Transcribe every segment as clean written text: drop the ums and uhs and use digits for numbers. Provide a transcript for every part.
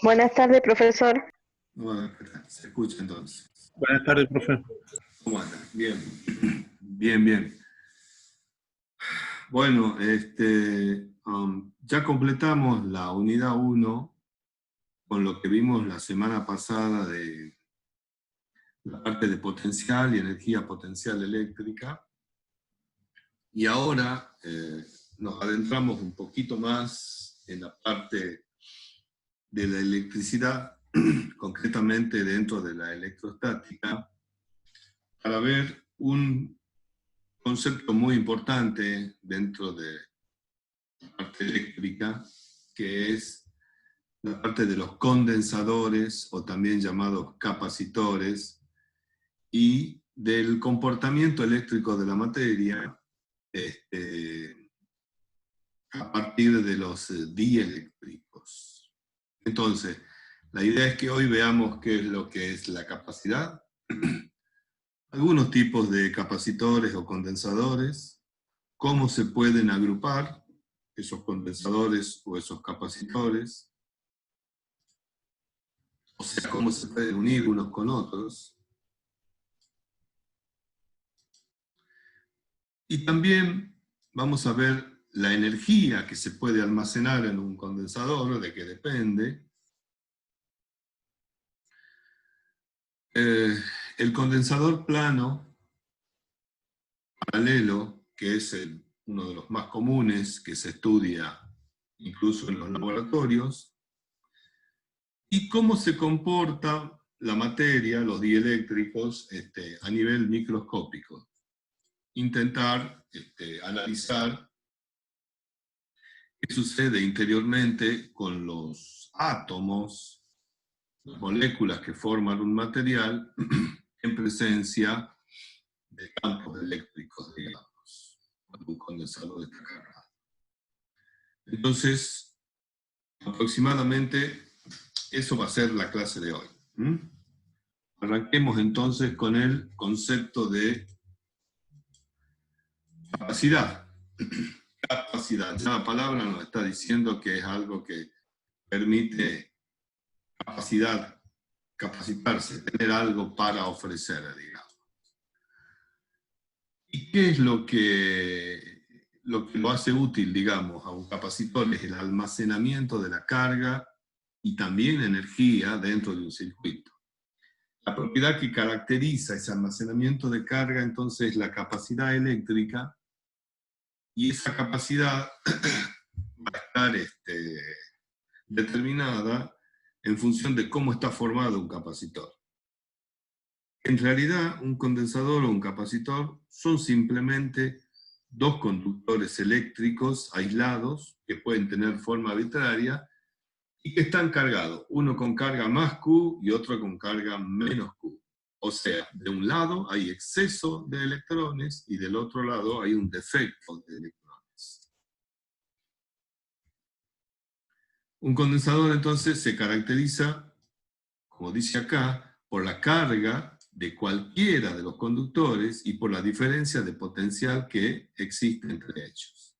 Buenas tardes, profesor. Bueno, ¿qué tal? Se escucha entonces. Buenas tardes, profe. ¿Cómo anda? Bien, bien, bien. Bueno, ya completamos la unidad 1 con lo que vimos la semana pasada de la parte de potencial y energía potencial eléctrica. Y ahora nos adentramos un poquito más en la parte de la electricidad, concretamente dentro de la electrostática, para ver un concepto muy importante dentro de la parte eléctrica, que es la parte de los condensadores, o también llamados capacitores, y del comportamiento eléctrico de la materia a partir de los dieléctricos. Entonces, la idea es que hoy veamos qué es lo que es la capacidad, algunos tipos de capacitores o condensadores, cómo se pueden agrupar esos condensadores o esos capacitores, o sea, cómo se pueden unir unos con otros. Y también vamos a ver la energía que se puede almacenar en un condensador, de qué depende. El condensador plano, paralelo, que es uno de los más comunes que se estudia incluso en los laboratorios, y cómo se comporta la materia, los dieléctricos, a nivel microscópico. Intentar analizar qué sucede interiormente con los átomos, las moléculas que forman un material, en presencia de campos eléctricos, digamos, cuando un condensador está cargado. Entonces, aproximadamente, eso va a ser la clase de hoy. Arranquemos entonces con el concepto de capacidad. Capacidad, ya la palabra nos está diciendo que es algo que permite capacitarse, tener algo para ofrecer, digamos. ¿Y qué es lo que lo hace útil, digamos, a un capacitor? Es el almacenamiento de la carga y también energía dentro de un circuito. La propiedad que caracteriza ese almacenamiento de carga, entonces, es la capacidad eléctrica, y esa capacidad va a estar determinada en función de cómo está formado un capacitor. En realidad, un condensador o un capacitor son simplemente dos conductores eléctricos aislados que pueden tener forma arbitraria y que están cargados, uno con carga más Q y otro con carga menos Q. O sea, de un lado hay exceso de electrones y del otro lado hay un defecto de electrones. Un condensador entonces se caracteriza, como dice acá, por la carga de cualquiera de los conductores y por la diferencia de potencial que existe entre ellos.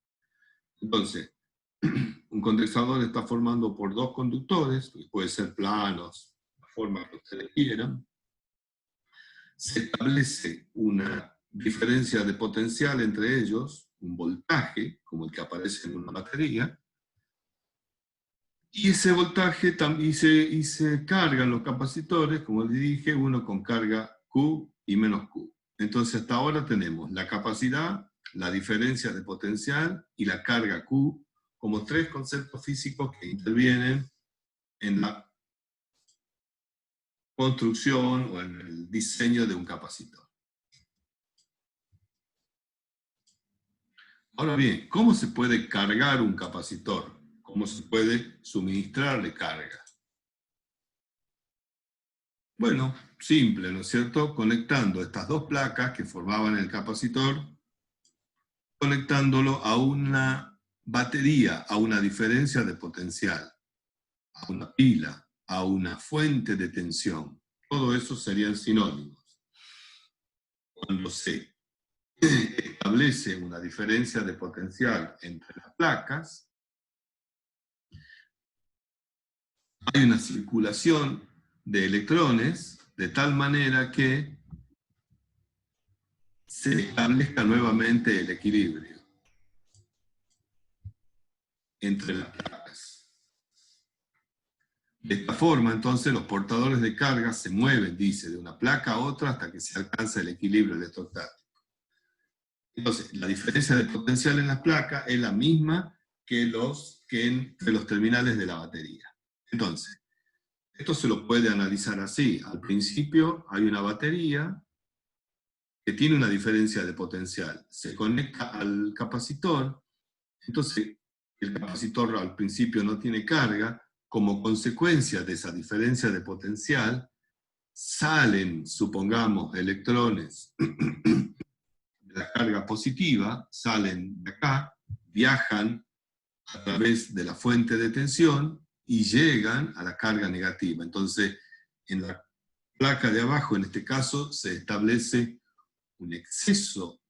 Entonces, un condensador está formado por dos conductores, que pueden ser planos, la forma que ustedes quieran. Se establece una diferencia de potencial entre ellos, un voltaje, como el que aparece en una batería, y ese voltaje también se cargan los capacitores, como les dije, uno con carga Q y menos Q. Entonces hasta ahora tenemos la capacidad, la diferencia de potencial y la carga Q como tres conceptos físicos que intervienen en la construcción o en el diseño de un capacitor. Ahora bien, ¿cómo se puede cargar un capacitor? ¿Cómo se puede suministrarle carga? Bueno, simple, ¿no es cierto? Conectando estas dos placas que formaban el capacitor, conectándolo a una batería, a una diferencia de potencial, a una pila, a una fuente de tensión. Todo eso serían sinónimos. Cuando se establece una diferencia de potencial entre las placas, hay una circulación de electrones de tal manera que se establezca nuevamente el equilibrio entre las placas. De esta forma, entonces, los portadores de carga se mueven, dice, de una placa a otra hasta que se alcanza el equilibrio electrostático. Entonces, la diferencia de potencial en las placas es la misma que entre los terminales de la batería. Entonces, esto se lo puede analizar así. Al principio hay una batería que tiene una diferencia de potencial. Se conecta al capacitor, entonces el capacitor al principio no tiene carga. Como consecuencia de esa diferencia de potencial, salen, supongamos, electrones de la carga positiva, salen de acá, viajan a través de la fuente de tensión y llegan a la carga negativa. Entonces, en la placa de abajo, en este caso, se establece un exceso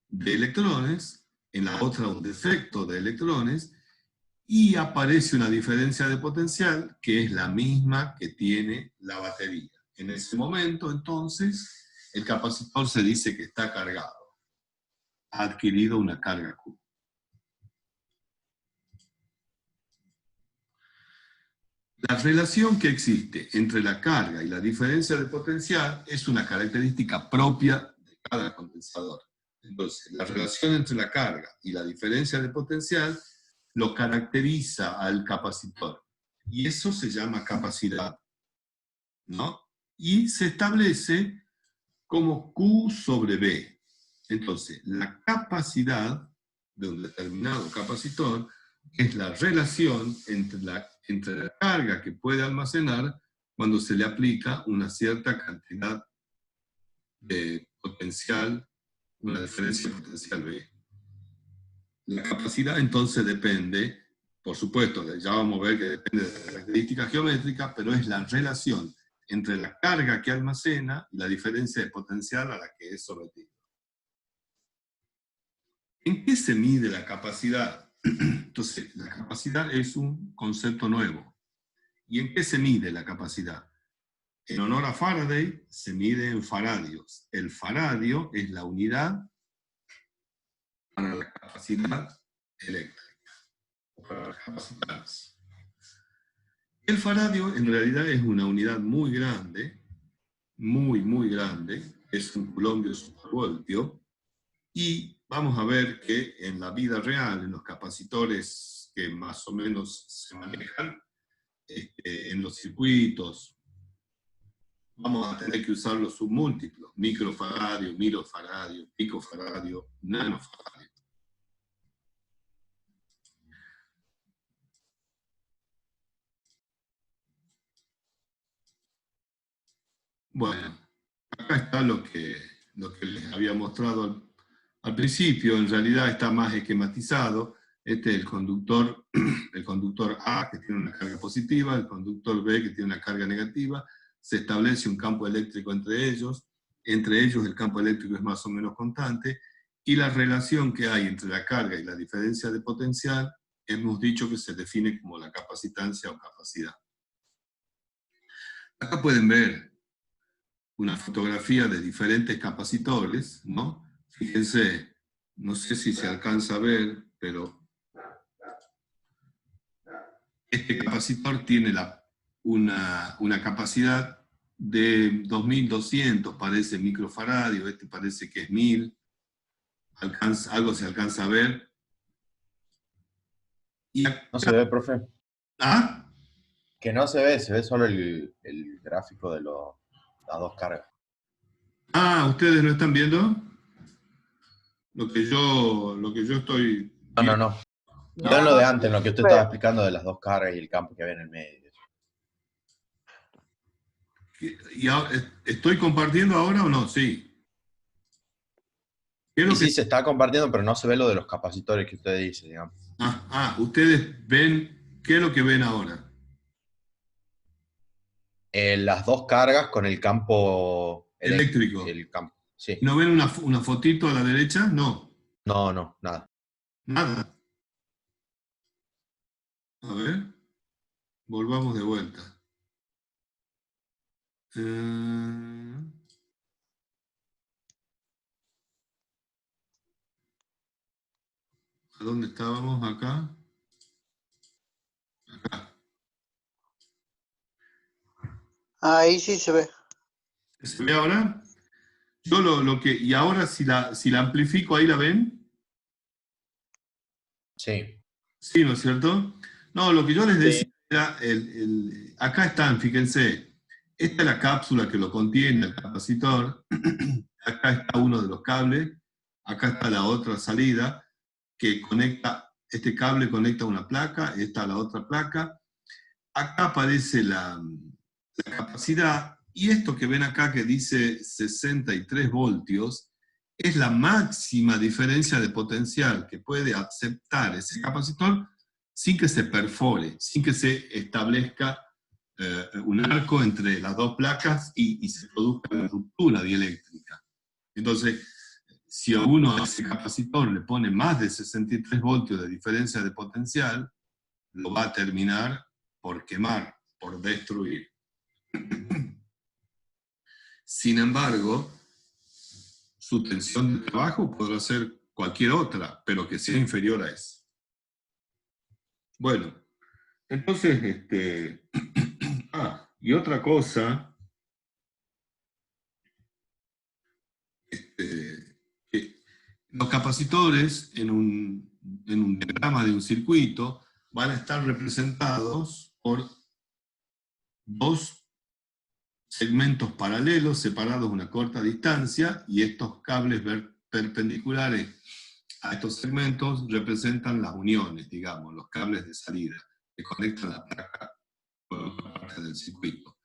de electrones, en la otra un defecto de electrones, y aparece una diferencia de potencial que es la misma que tiene la batería. En ese momento, entonces, el capacitor se dice que está cargado, ha adquirido una carga Q. La relación que existe entre la carga y la diferencia de potencial es una característica propia de cada condensador. Entonces, la relación entre la carga y la diferencia de potencial lo caracteriza al capacitor. Y eso se llama capacidad, ¿no? Y se establece como Q sobre B. Entonces, la capacidad de un determinado capacitor es la relación entre la carga que puede almacenar cuando se le aplica una cierta cantidad de potencial, una diferencia de potencial B. La capacidad entonces depende, por supuesto, ya vamos a ver que depende de características geométricas, pero es la relación entre la carga que almacena y la diferencia de potencial a la que es sometido. ¿En qué se mide la capacidad? Entonces, la capacidad es un concepto nuevo. ¿Y en qué se mide la capacidad? En honor a Faraday, se mide en faradios. El faradio es la unidad para la capacidad eléctrica, para las capacidades. El faradio en realidad es una unidad muy grande, muy grande, es un coulombio supervoltio, y vamos a ver que en la vida real, en los capacitores que más o menos se manejan, en los circuitos, vamos a tener que usar los submúltiplos, microfaradio, milofaradio, picofaradio, nanofaradio. Bueno, acá está lo que les había mostrado al principio. En realidad está más esquematizado. Este es el conductor A, que tiene una carga positiva, el conductor B, que tiene una carga negativa. Se establece un campo eléctrico entre ellos el campo eléctrico es más o menos constante, y la relación que hay entre la carga y la diferencia de potencial, hemos dicho que se define como la capacitancia o capacidad. Acá pueden ver una fotografía de diferentes capacitores, ¿no? Fíjense, no sé si se alcanza a ver, pero este capacitor tiene una capacidad de 2200, parece microfaradio, este parece que es 1000, algo se alcanza a ver. Y acá, no se ve, profe. ¿ah? Que no se ve solo el gráfico de las dos cargas. Ah, ¿ustedes lo están viendo? Lo que yo estoy viendo. No. No en lo de antes, en lo que usted estaba explicando de las dos cargas y el campo que había en el medio. ¿Y estoy compartiendo ahora o no? Sí. ¿Qué es lo Y que... sí, se está compartiendo, pero no se ve lo de los capacitores que usted dice, digamos. Ustedes ven, ¿qué es lo que ven ahora? Las dos cargas con el campo Eléctrico. El campo, sí. ¿No ven una fotito a la derecha? No. No, nada. Nada. A ver. volvamos de vuelta. ¿A dónde estábamos? Acá. Acá. Ahí sí se ve. ¿Se ve ahora? Yo lo que, y ahora si la amplifico, ¿ahí la ven? Sí. Sí, ¿no es cierto? No, lo que yo les Sí. decía era, acá están, fíjense, esta es la cápsula que lo contiene, el capacitor, acá está uno de los cables, acá está la otra salida, que conecta, este cable conecta una placa, esta a la otra placa, acá aparece la capacidad, y esto que ven acá que dice 63 voltios, es la máxima diferencia de potencial que puede aceptar ese capacitor sin que se perfore, sin que se establezca un arco entre las dos placas y se produzca una ruptura dieléctrica. Entonces, si a uno a ese capacitor le pone más de 63 voltios de diferencia de potencial, lo va a terminar por quemar, por destruir. Sin embargo, su tensión de trabajo podrá ser cualquier otra, pero que sea inferior a esa. Bueno, entonces, y otra cosa, que los capacitores en un diagrama de un circuito van a estar representados por dos segmentos paralelos separados a una corta distancia, y estos cables perpendiculares a estos segmentos representan las uniones, digamos, los cables de salida que conectan la placa con otra parte del circuito.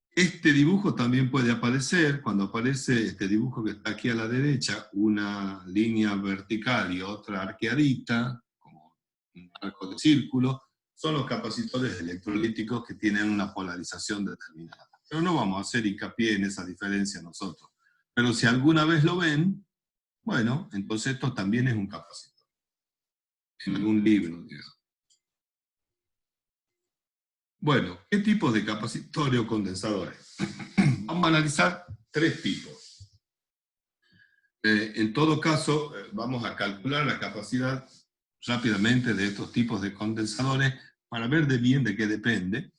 Este dibujo también puede aparecer, cuando aparece este dibujo que está aquí a la derecha, una línea vertical y otra arqueadita, como un arco de círculo, son los capacitores electrolíticos que tienen una polarización determinada. Pero no vamos a hacer hincapié en esa diferencia nosotros. Pero si alguna vez lo ven, bueno, entonces esto también es un capacitor. En algún libro, digamos. Bueno, ¿qué tipos de capacitores o condensadores? Vamos a analizar tres tipos. En todo caso, vamos a calcular la capacidad rápidamente de estos tipos de condensadores para ver bien de qué depende.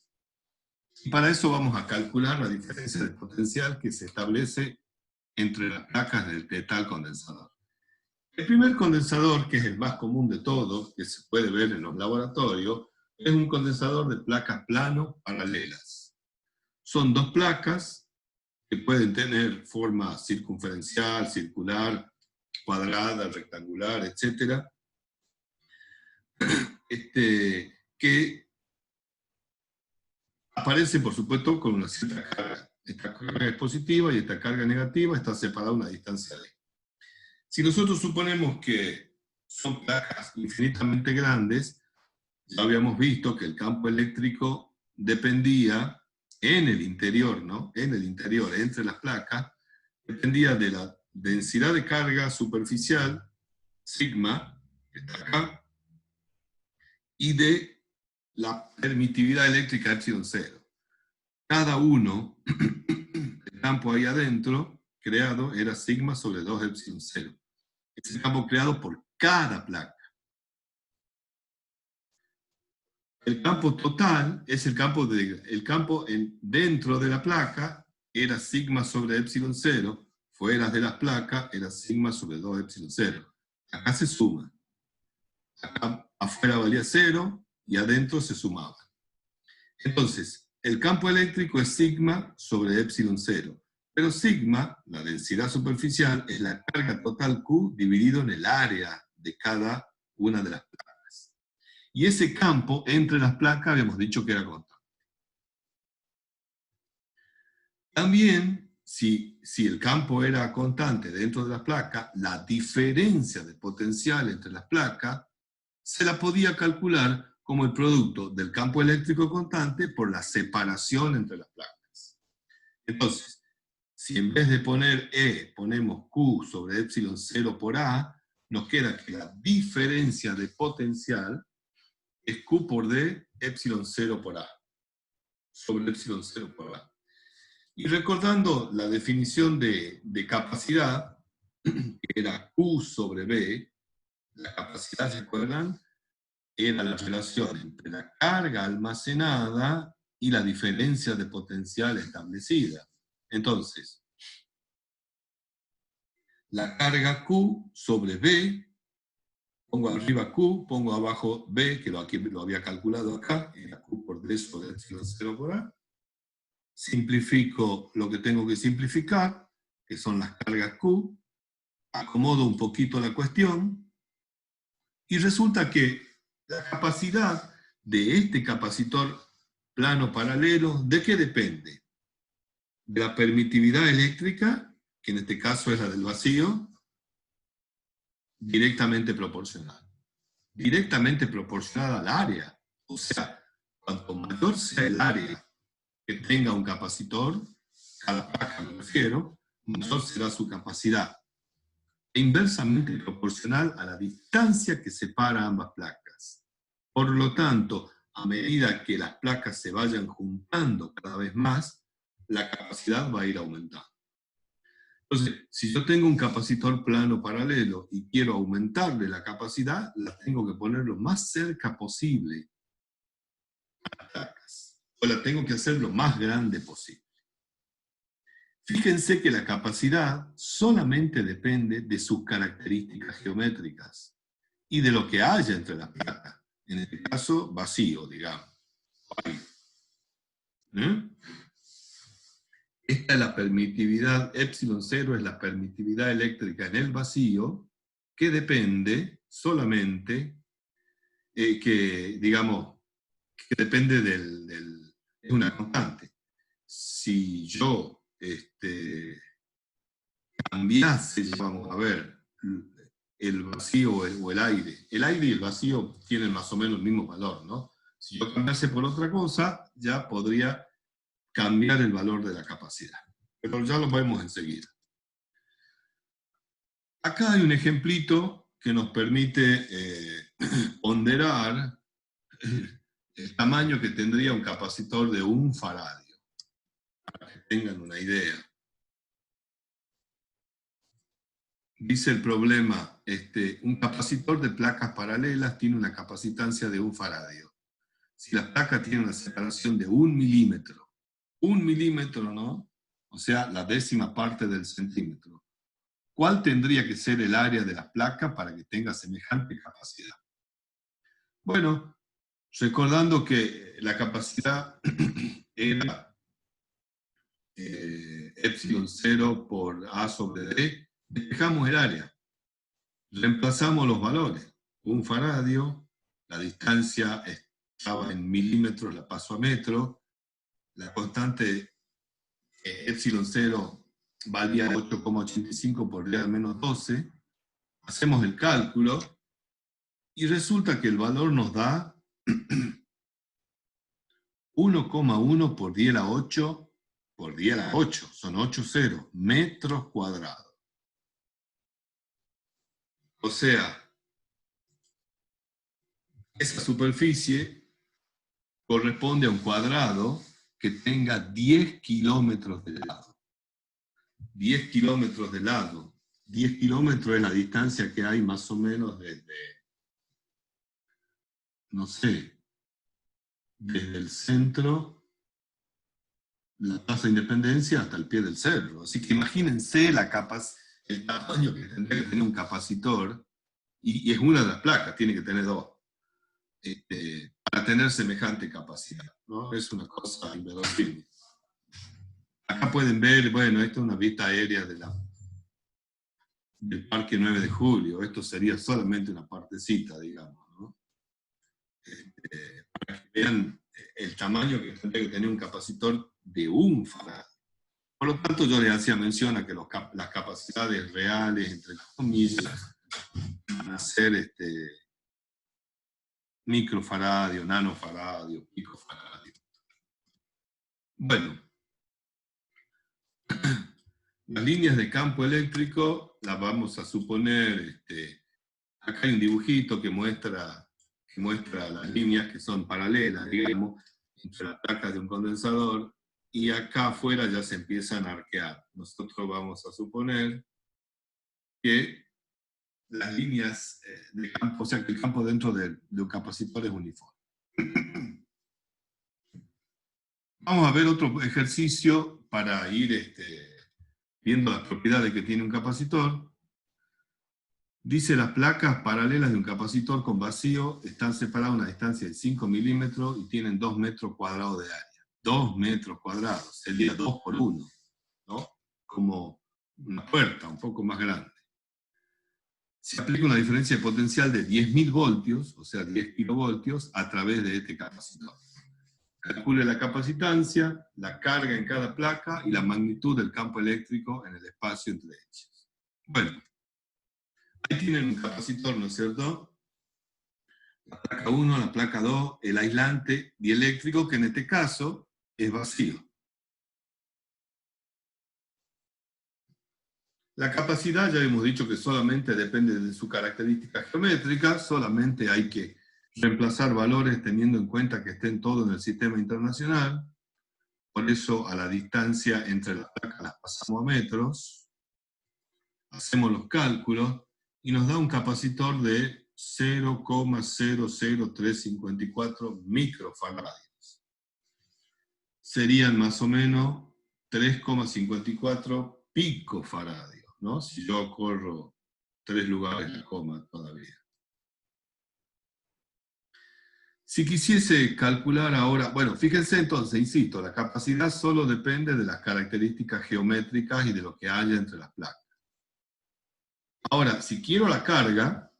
Y para eso vamos a calcular la diferencia de potencial que se establece entre las placas de tal condensador. El primer condensador, que es el más común de todos, que se puede ver en los laboratorios, es un condensador de placas plano paralelas. Son dos placas que pueden tener forma circunferencial, circular, cuadrada, rectangular, etc. Que aparecen, por supuesto, con una cierta carga. Esta carga es positiva y esta carga negativa está separada a una distancia d. Si nosotros suponemos que son placas infinitamente grandes, ya habíamos visto que el campo eléctrico dependía en el interior, ¿no? En el interior, entre las placas, dependía de la densidad de carga superficial, sigma, que está acá, y de la permitividad eléctrica epsilon 0. Cada uno, el campo ahí adentro, creado, era sigma sobre 2 epsilon 0. Es el campo creado por cada placa. El campo total es el campo dentro de la placa era sigma sobre epsilon 0, fuera de la placa era sigma sobre 2 epsilon 0. Acá se suma. Acá afuera valía 0 y adentro se sumaba. Entonces, el campo eléctrico es sigma sobre epsilon 0. Pero sigma, la densidad superficial, es la carga total Q dividido en el área de cada una de las placas. Y ese campo entre las placas habíamos dicho que era constante. También, si el campo era constante dentro de las placas, la diferencia de potencial entre las placas se la podía calcular como el producto del campo eléctrico constante por la separación entre las placas. Entonces, si en vez de poner E ponemos Q sobre epsilon 0 por A, nos queda que la diferencia de potencial es Q por D epsilon 0 por A, sobre epsilon 0 por A. Y recordando la definición de capacidad, que era Q sobre B, la capacidad, ¿se acuerdan? Era la relación entre la carga almacenada y la diferencia de potencial establecida. Entonces, la carga Q sobre B, pongo arriba Q, pongo abajo B, que aquí lo había calculado acá, era Q por D sobre epsilon 0 por A. Simplifico lo que tengo que simplificar, que son las cargas Q, acomodo un poquito la cuestión, y resulta que la capacidad de este capacitor plano paralelo, ¿de qué depende? De la permitividad eléctrica, que en este caso es la del vacío, directamente proporcional. Directamente proporcional al área. O sea, cuanto mayor sea el área que tenga un capacitor, cada placa me refiero, mayor será su capacidad. E inversamente proporcional a la distancia que separa ambas placas. Por lo tanto, a medida que las placas se vayan juntando cada vez más, la capacidad va a ir aumentando. Entonces, si yo tengo un capacitor plano paralelo y quiero aumentarle la capacidad, la tengo que poner lo más cerca posible a las placas. O la tengo que hacer lo más grande posible. Fíjense que la capacidad solamente depende de sus características geométricas y de lo que haya entre las placas. En este caso, vacío, digamos. Esta es la permitividad, epsilon 0 es la permitividad eléctrica en el vacío, que depende solamente, que depende es una constante. Si yo cambiase, vamos a ver, el vacío o el aire y el vacío tienen más o menos el mismo valor, ¿no? Si yo cambiase por otra cosa, ya podría cambiar el valor de la capacidad. Pero ya lo vemos enseguida. Acá hay un ejemplito que nos permite ponderar el tamaño que tendría un capacitor de 1 faradio. Para que tengan una idea. Dice el problema, un capacitor de placas paralelas tiene una capacitancia de 1 faradio. Si la placa tiene una separación de 1 milímetro, 1 milímetro, ¿no? O sea, la décima parte del centímetro. ¿Cuál tendría que ser el área de la placa para que tenga semejante capacidad? Bueno, recordando que la capacidad era epsilon 0 por A sobre D, despejamos el área. Reemplazamos los valores. 1 faradio, la distancia estaba en milímetros, la paso a metro, la constante epsilon 0 valía 8,85 por 10 al menos 12, hacemos el cálculo y resulta que el valor nos da 1,1 por 10 a la 8 por 10 a la 8, son 8 ceros, metros cuadrados. O sea, esa superficie corresponde a un cuadrado que tenga 10 kilómetros de lado. 10 kilómetros de lado. 10 kilómetros es la distancia que hay más o menos desde, no sé, desde el centro, la Plaza de Independencia hasta el pie del cerro. Así que imagínense el tamaño que tendría que tener un capacitor, y es una de las placas, tiene que tener 2, para tener semejante capacidad, ¿no? Es una cosa inverosímil. Acá pueden ver, bueno, esta es una vista aérea del Parque 9 de Julio. Esto sería solamente una partecita, digamos, ¿no? Para que vean el tamaño que tendría que tener un capacitor de 1 faradio. Por lo tanto, yo les hacía mención a que las capacidades reales, entre comillas, van a ser microfaradio, nanofaradio, picofaradio. Bueno, las líneas de campo eléctrico las vamos a suponer, acá hay un dibujito que muestra que muestra las líneas que son paralelas, digamos, entre las placas de un condensador, y acá afuera ya se empiezan a arquear. Nosotros vamos a suponer que las líneas de campo, o sea que el campo dentro de un capacitor es uniforme. Vamos a ver otro ejercicio para ir viendo las propiedades que tiene un capacitor. Dice, las placas paralelas de un capacitor con vacío están separadas a una distancia de 5 milímetros y tienen 2 metros cuadrados de área. 2 metros cuadrados, sería 2 por 1, ¿no? Como una puerta un poco más grande. Se aplica una diferencia de potencial de 10.000 voltios, o sea 10 kilovoltios, a través de este capacitor. Calcule la capacitancia, la carga en cada placa y la magnitud del campo eléctrico en el espacio entre ellas. Bueno, ahí tienen un capacitor, ¿no es cierto? La placa 1, la placa 2, el aislante dieléctrico, que en este caso es vacío. La capacidad, ya hemos dicho que solamente depende de su característica geométrica, solamente hay que reemplazar valores teniendo en cuenta que estén todos en el sistema internacional. Por eso a la distancia entre las placas las pasamos a metros, hacemos los cálculos y nos da un capacitor de 0,00354 microfaradios. Serían más o menos 3,54 picofaradios, ¿no? Si yo corro 3 lugares la coma todavía. Si quisiese calcular ahora, bueno, fíjense entonces, insisto, la capacidad solo depende de las características geométricas y de lo que haya entre las placas. Ahora, si quiero la carga,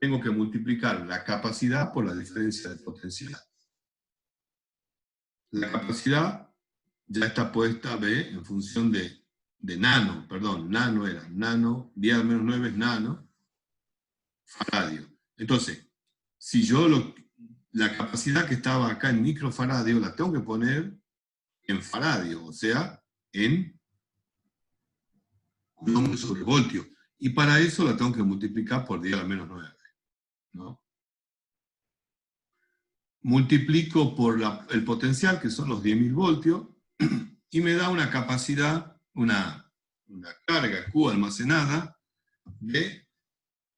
tengo que multiplicar la capacidad por la diferencia de potencial. La capacidad ya está puesta, ¿ve? En función de nano, perdón, nano era, nano, 10 a la menos 9 es nano, faradio. Entonces, si yo la capacidad que estaba acá en microfaradio la tengo que poner en faradio, o sea, en coulomb sobre voltio. Y para eso la tengo que multiplicar por 10 a la menos 9, ¿no? Multiplico por el potencial, que son los 10.000 voltios, y me da una capacidad, una carga Q almacenada de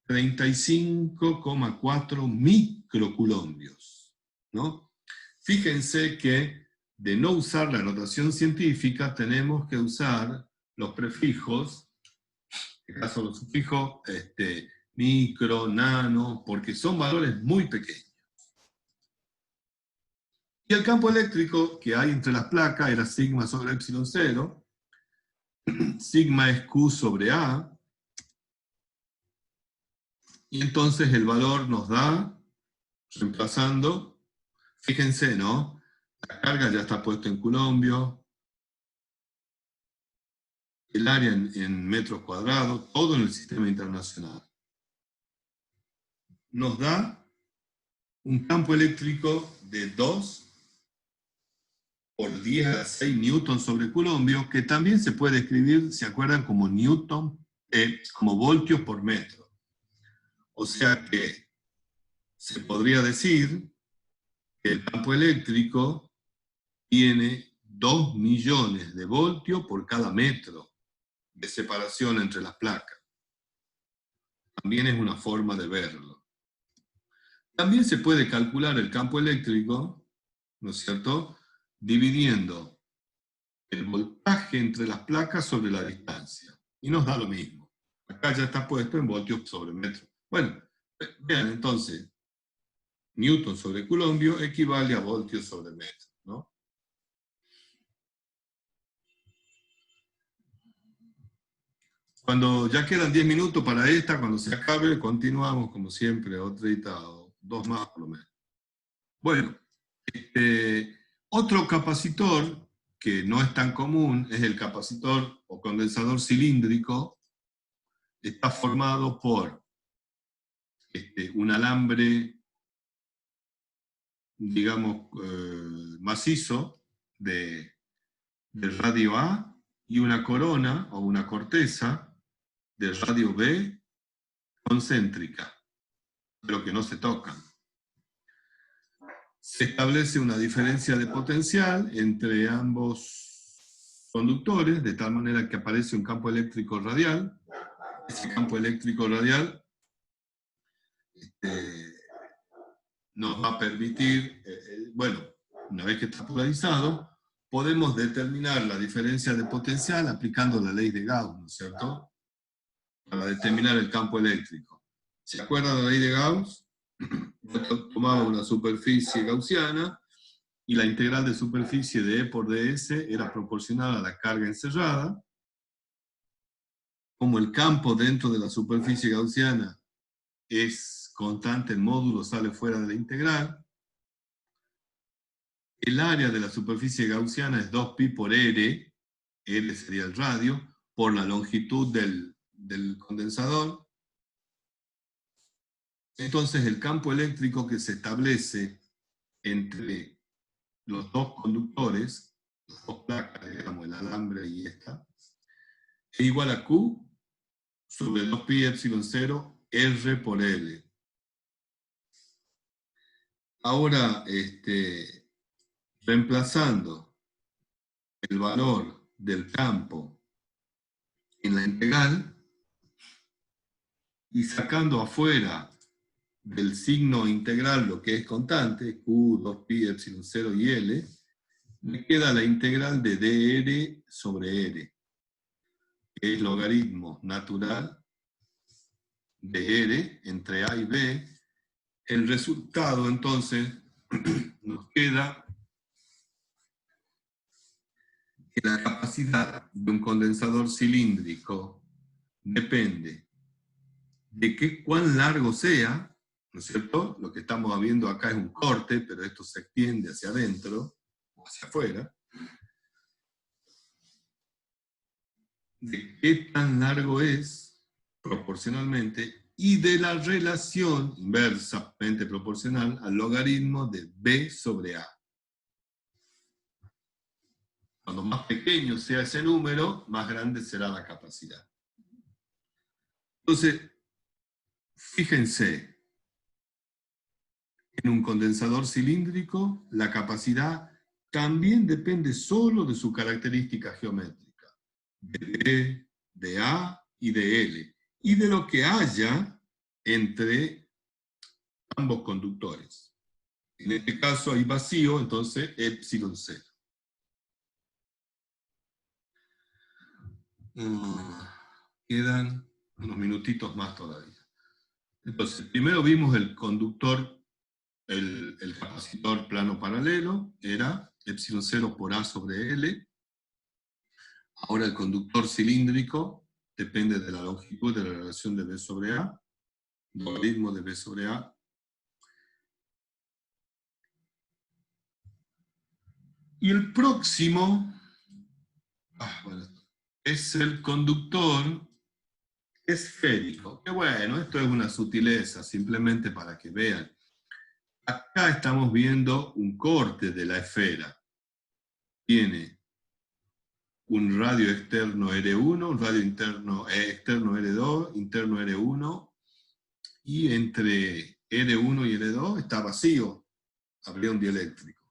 35,4 microcoulombios, ¿no? Fíjense que de no usar la notación científica tenemos que usar los prefijos, en este caso los sufijos micro, nano, porque son valores muy pequeños. Y el campo eléctrico que hay entre las placas era sigma sobre epsilon 0, sigma es Q sobre A, y entonces el valor nos da, reemplazando, fíjense, ¿no? La carga ya está puesta en coulombio, el área en metros cuadrados, todo en el sistema internacional. Nos da un campo eléctrico de 2 por 10 a la 6 newton sobre coulombio, que también se puede escribir, ¿se acuerdan? Como newton, como voltios por metro. O sea que se podría decir que el campo eléctrico tiene 2 millones de voltios por cada metro de separación entre las placas. También es una forma de verlo. También se puede calcular el campo eléctrico, ¿no es cierto?, dividiendo el voltaje entre las placas sobre la distancia. Y nos da lo mismo. Acá ya está puesto en voltios sobre metro. Bueno, vean entonces, newton sobre coulombio equivale a voltios sobre metro, ¿no? Cuando ya quedan 10 minutos para esta, cuando se acabe, continuamos como siempre, otrita o 2 más por lo menos. Bueno, otro capacitor que no es tan común es el capacitor o condensador cilíndrico. Está formado por un alambre, digamos, macizo de radio A y una corona o una corteza de radio B concéntrica, pero que no se tocan. se establece una diferencia de potencial entre ambos conductores, de tal manera que aparece un campo eléctrico radial. Ese campo eléctrico radial nos va a permitir, bueno, una vez que está polarizado, podemos determinar la diferencia de potencial aplicando la ley de Gauss, ¿no es cierto? Para determinar el campo eléctrico. ¿Se acuerdan de la ley de Gauss? Tomaba una superficie gaussiana y la integral de superficie de E por ds era proporcional a la carga encerrada. Como el campo dentro de la superficie gaussiana es constante, el módulo sale fuera de la integral. El área de la superficie gaussiana es 2pi por R, R sería el radio, por la longitud del condensador. Entonces el campo eléctrico que se establece entre los dos conductores, las dos placas, digamos, el alambre y esta, es igual a Q sobre 2pi epsilon 0 R por L. Ahora, reemplazando el valor del campo en la integral y sacando afuera del signo integral lo que es constante, Q, 2pi, epsilon 0 y L, me queda la integral de dr sobre R, que es logaritmo natural de R entre A y B. El resultado, entonces, nos queda que la capacidad de un condensador cilíndrico depende de cuán largo sea, ¿no es cierto? Lo que estamos viendo acá es un corte, pero esto se extiende hacia adentro, o hacia afuera. De qué tan largo es, proporcionalmente, y de la relación inversamente proporcional al logaritmo de B sobre A. Cuando más pequeño sea ese número, más grande será la capacidad. Entonces, fíjense, en un condensador cilíndrico, la capacidad también depende solo de su característica geométrica, de B, de A y de L, y de lo que haya entre ambos conductores. En este caso hay vacío, entonces epsilon 0. Quedan unos minutitos más todavía. Entonces, primero vimos el conductor, el capacitor plano paralelo, era epsilon 0 por A sobre L. Ahora el conductor cilíndrico depende de la longitud de la relación de B sobre A, logaritmo de B sobre A. Y el próximo es el conductor esférico. Que bueno, esto es una sutileza, simplemente para que vean. Acá estamos viendo un corte de la esfera. Tiene un radio externo R1, un radio externo R2, interno R1, y entre R1 y R2 está vacío. Habría un dieléctrico.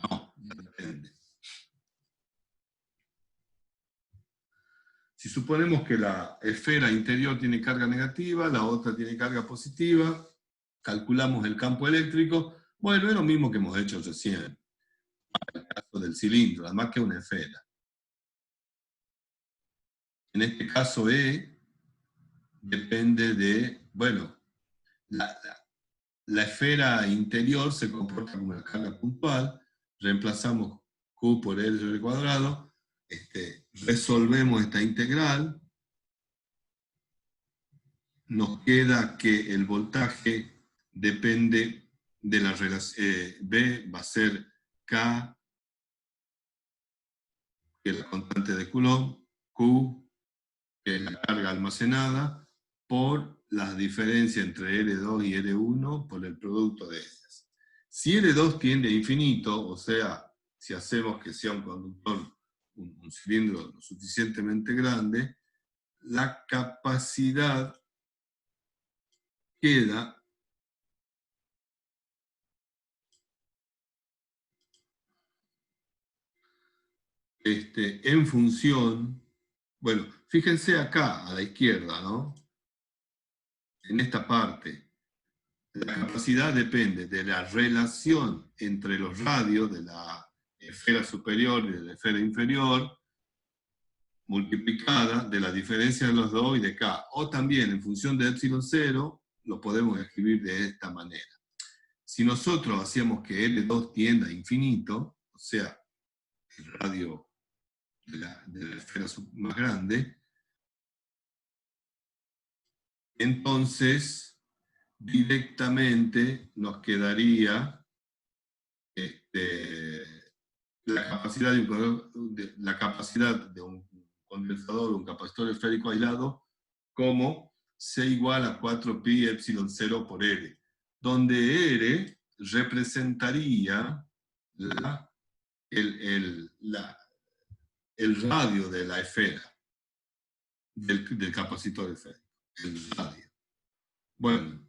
No, depende. Si suponemos que la esfera interior tiene carga negativa, la otra tiene carga positiva, calculamos el campo eléctrico, bueno, es lo mismo que hemos hecho recién, para el caso del cilindro, además que una esfera. En este caso E depende de, bueno, la esfera interior se comporta como una carga puntual, reemplazamos Q por L sobre el cuadrado, resolvemos esta integral, nos queda que el voltaje depende de la relación, B va a ser K, que es la constante de Coulomb, Q, que es la carga almacenada, por la diferencia entre R2 y R1 por el producto de ellas. Si R2 tiende a infinito, o sea, si hacemos que sea un conductor, un cilindro lo suficientemente grande, la capacidad queda en función, bueno, fíjense acá a la izquierda, ¿no? En esta parte, la capacidad depende de la relación entre los radios de la esfera superior y de la esfera inferior, multiplicada de la diferencia de los dos y de K. O también en función de epsilon 0, lo podemos escribir de esta manera. Si nosotros hacíamos que L2 tienda a infinito, o sea, el radio de la esfera más grande, entonces directamente nos quedaría la capacidad de un condensador o un capacitor esférico aislado como C igual a 4pi epsilon 0 por L, donde R representaría el radio de la esfera, del capacitor esférico, el radio. Bueno,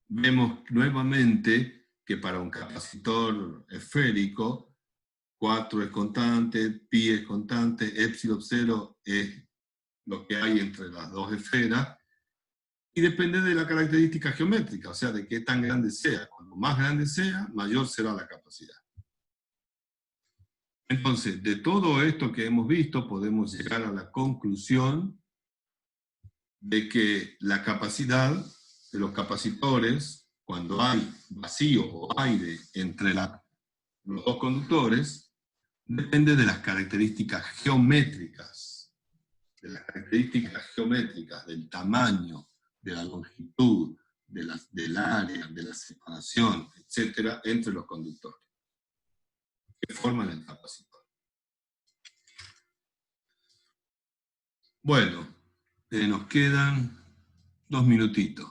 vemos nuevamente que para un capacitor esférico, 4 es constante, pi es constante, epsilon 0 es lo que hay entre las dos esferas, y depende de la característica geométrica, o sea, de qué tan grande sea. Cuanto más grande sea, mayor será la capacidad. Entonces, de todo esto que hemos visto, podemos llegar a la conclusión de que la capacidad de los capacitores, cuando hay vacío o aire entre los dos conductores, depende de las características geométricas, del tamaño, de la longitud, del área, de la separación, etc., entre los conductores, que forman el capacitor. Bueno, nos quedan 2 minutitos.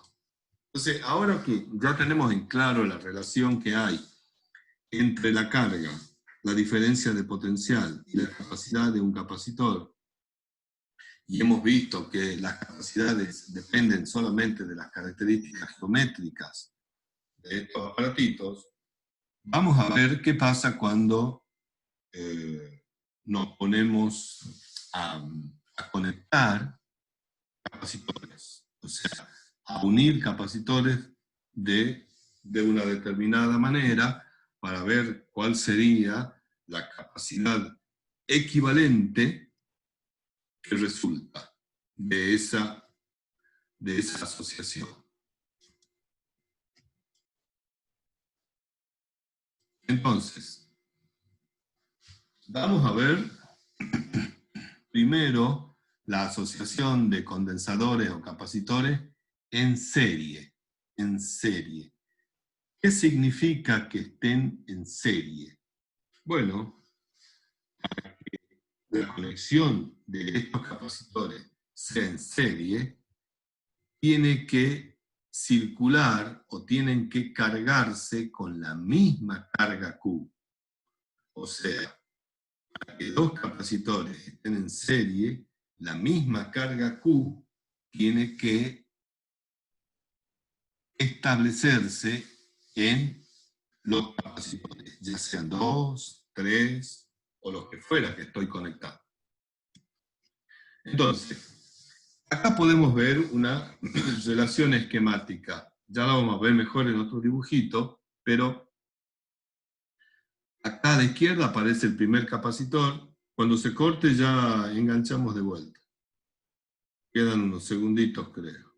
Entonces, ahora que ya tenemos en claro la relación que hay entre la carga, la diferencia de potencial y la capacidad de un capacitor, y hemos visto que las capacidades dependen solamente de las características geométricas de estos aparatitos, vamos a ver qué pasa cuando nos ponemos a conectar capacitores, o sea, a unir capacitores de una determinada manera para ver cuál sería la capacidad equivalente que resulta de esa asociación. Entonces, vamos a ver primero la asociación de condensadores o capacitores en serie. En serie. ¿Qué significa que estén en serie? Bueno, para que la conexión de estos capacitores sea en serie, tiene que circular o tienen que cargarse con la misma carga Q. O sea, para que dos capacitores estén en serie, la misma carga Q tiene que establecerse en los capacitores, ya sean 2, 3 o los que fuera que estoy conectando. Entonces, acá podemos ver una relación esquemática. Ya la vamos a ver mejor en otro dibujito, pero acá a la izquierda aparece el primer capacitor. Cuando se corte ya enganchamos de vuelta. Quedan unos segunditos, creo.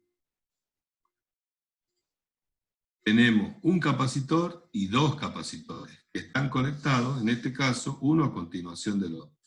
Tenemos un capacitor y dos capacitores que están conectados, en este caso, uno a continuación del otro.